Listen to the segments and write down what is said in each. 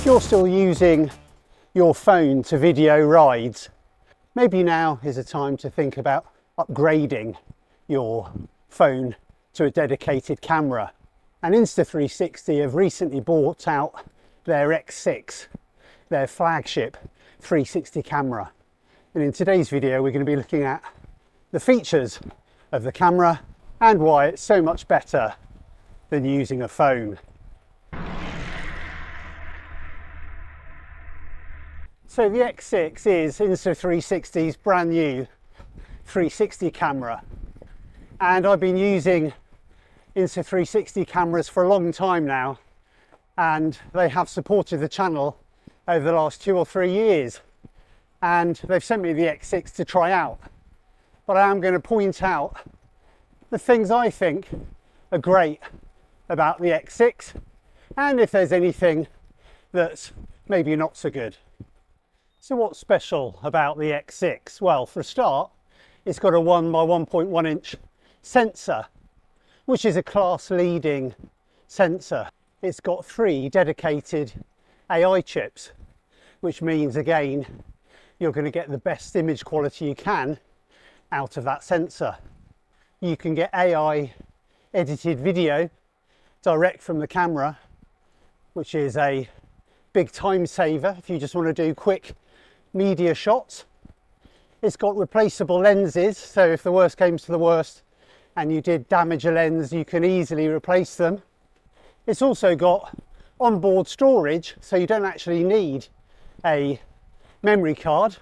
you're still using your phone to video rides, maybe now is a time to think about upgrading your phone to a dedicated camera. And Insta360 have recently bought out their X6, their flagship 360 camera. And in today's video, we're going to be looking at the features of the camera and why it's so much better than using a phone. So the X6 is Insta360's brand new 360 camera, and I've been using Insta360 cameras for a long time now, and they have supported the channel over the last 2 or 3 years, and they've sent me the X6 to try out. But I am going to point out the things I think are great about the X6, and if there's anything that's maybe not so good. So what's special about the X6? Well, for a start, it's got a 1 by 1.1 inch sensor, which is a class leading sensor. It's got 3 dedicated AI chips, which means again, you're going to get the best image quality you can out of that sensor. You can get AI edited video direct from the camera, which is a big time saver if you just want to do quick media shots. It's got replaceable lenses, so if the worst came to the worst and you did damage a lens, you can easily replace them. It's also got onboard storage, so you don't actually need a memory card.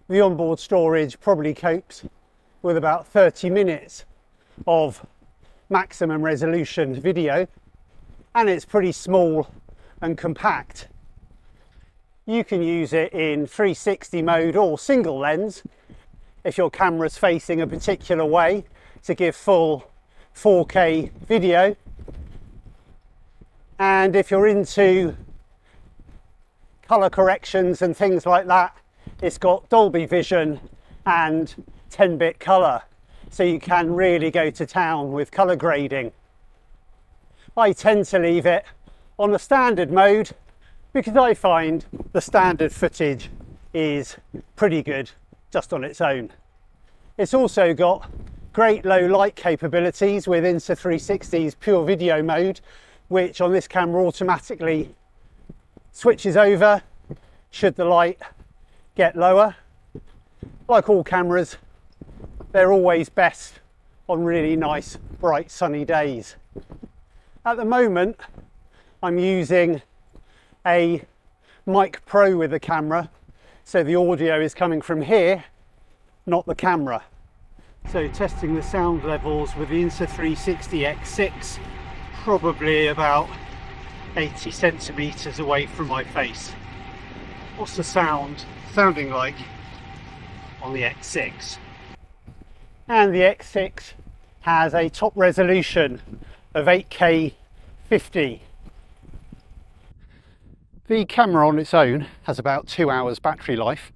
The onboard storage probably copes with about 30 minutes of maximum resolution video, and it's pretty small and compact. You can use it in 360 mode or single lens if your camera's facing a particular way to give full 4K video. And if you're into color corrections and things like that, it's got Dolby Vision and 10-bit color, so you can really go to town with color grading. I tend to leave it on the standard mode because I find the standard footage is pretty good just on its own. It's also got great low light capabilities with Insta360's pure video mode, which on this camera automatically switches over should the light get lower. Like all cameras, they're always best on really nice bright sunny days. At the moment, I'm using a Mic Pro with the camera, so the audio is coming from here, not the camera. So testing the sound levels with the Insta360 X6, probably about 80 centimeters away from my face. What's the sounding like on the X6? And the X6 has a top resolution of 8K 50. The camera on its own has about 2 hours battery life,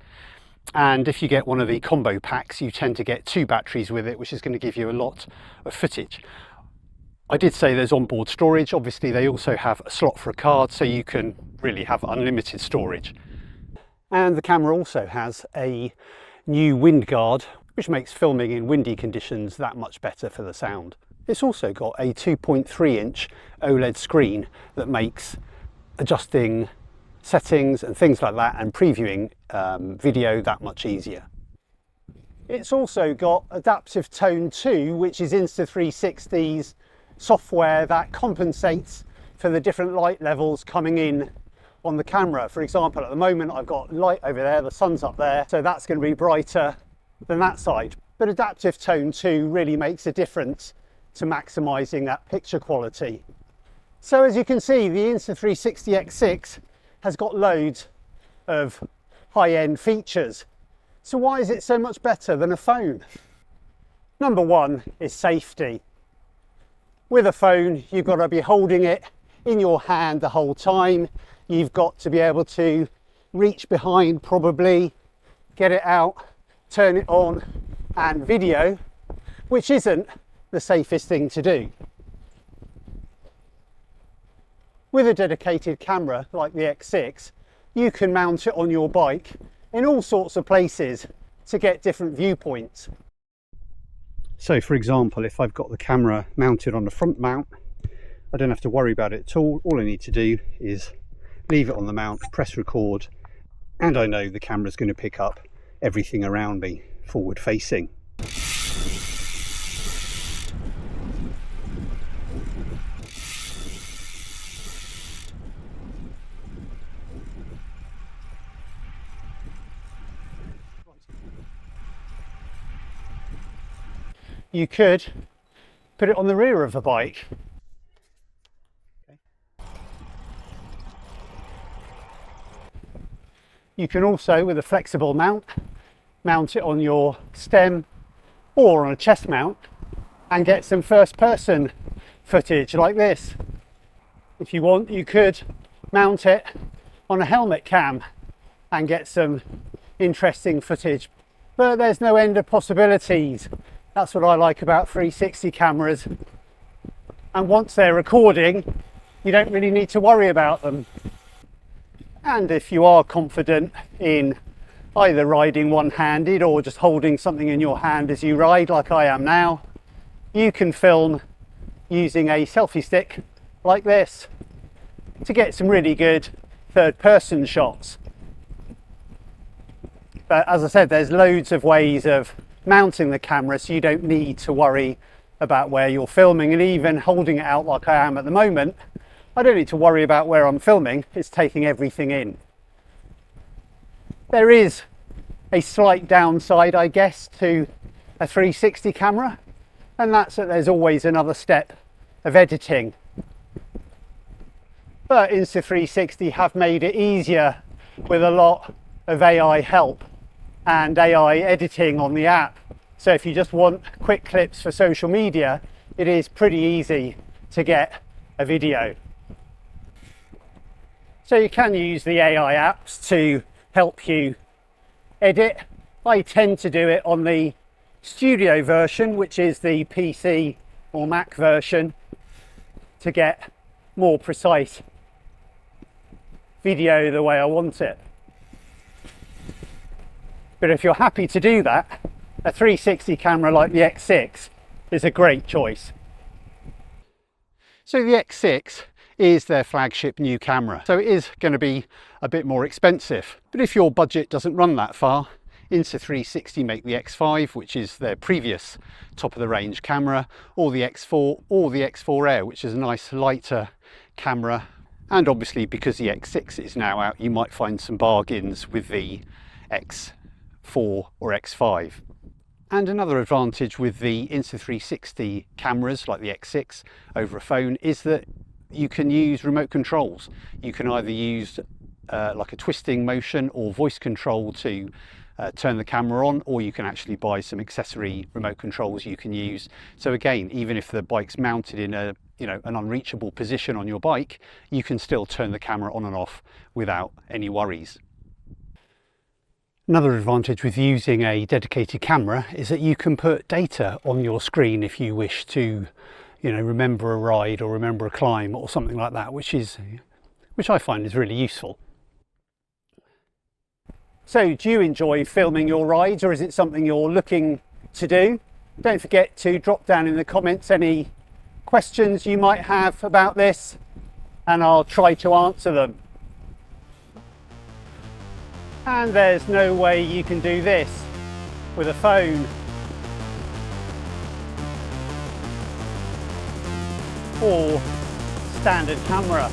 and if you get one of the combo packs you tend to get 2 batteries with it, which is going to give you a lot of footage. I did say there's onboard storage. Obviously they also have a slot for a card, so you can really have unlimited storage. And the camera also has a new wind guard, which makes filming in windy conditions that much better for the sound. It's also got a 2.3 inch OLED screen that makes adjusting settings and things like that and previewing video that much easier. It's also got Adaptive Tone 2, which is Insta360's software that compensates for the different light levels coming in on the camera. For example, at the moment I've got light over there, the sun's up there, so that's going to be brighter than that side. But Adaptive Tone 2 really makes a difference to maximising that picture quality. So as you can see, the Insta360 X6 has got loads of high-end features. So why is it so much better than a phone? Number one is safety. With a phone, you've got to be holding it in your hand the whole time. You've got to be able to reach behind, probably, get it out, turn it on and video, which isn't the safest thing to do. with a dedicated camera like the X6, you can mount it on your bike in all sorts of places to get different viewpoints. So for example, if I've got the camera mounted on the front mount, I don't have to worry about it at all. All I need to do is leave it on the mount, press record, and I know the camera's going to pick up everything around me forward facing. You could put it on the rear of a bike. You can also, with a flexible mount it on your stem or on a chest mount and get some first person footage like this. If you want, you could mount it on a helmet cam and get some interesting footage, but there's no end of possibilities. That's what I like about 360 cameras, and once they're recording, you don't really need to worry about them. And if you are confident in either riding one-handed or just holding something in your hand as you ride, like I am now, you can film using a selfie stick like this to get some really good third-person shots. But as I said, there's loads of ways of mounting the camera, so you don't need to worry about where you're filming. And even holding it out like I am at the moment, I don't need to worry about where I'm filming. It's taking everything in. There is a slight downside, I guess, to a 360 camera, and that's that there's always another step of editing. But Insta360 have made it easier with a lot of AI help and AI editing on the app. So if you just want quick clips for social media, it is pretty easy to get a video. So you can use the AI apps to help you edit. I tend to do it on the studio version, which is the PC or Mac version, to get more precise video the way I want it. But if you're happy to do that, a 360 camera like the X6 is a great choice. So the X6 is their flagship new camera, so it is going to be a bit more expensive. But if your budget doesn't run that far, Insta360 make the X5, which is their previous top of the range camera, or the X4 or the X4 Air, which is a nice lighter camera. And obviously, because the X6 is now out, you might find some bargains with the X4 or X5. And another advantage with the Insta360 cameras like the X6 over a phone is that you can use remote controls. You can either use like a twisting motion or voice control to turn the camera on, or you can actually buy some accessory remote controls you can use. So again, even if the bike's mounted in a an unreachable position on your bike, you can still turn the camera on and off without any worries. Another advantage with using a dedicated camera is that you can put data on your screen if you wish to, remember a ride or remember a climb or something like that, which I find is really useful. So do you enjoy filming your rides, or is it something you're looking to do? Don't forget to drop down in the comments any questions you might have about this, and I'll try to answer them. And there's no way you can do this with a phone or standard camera.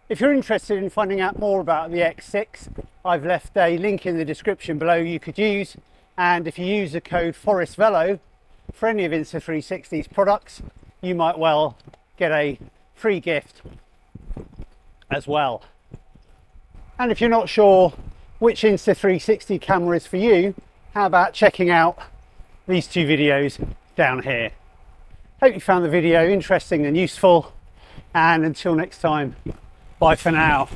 If you're interested in finding out more about the X6, I've left a link in the description below you could use, and if you use the code ForestVelo for any of Insta360's products, you might well get a free gift as well. And if you're not sure which Insta360 camera is for you, how about checking out these two videos down here. Hope you found the video interesting and useful, and until next time, bye for now.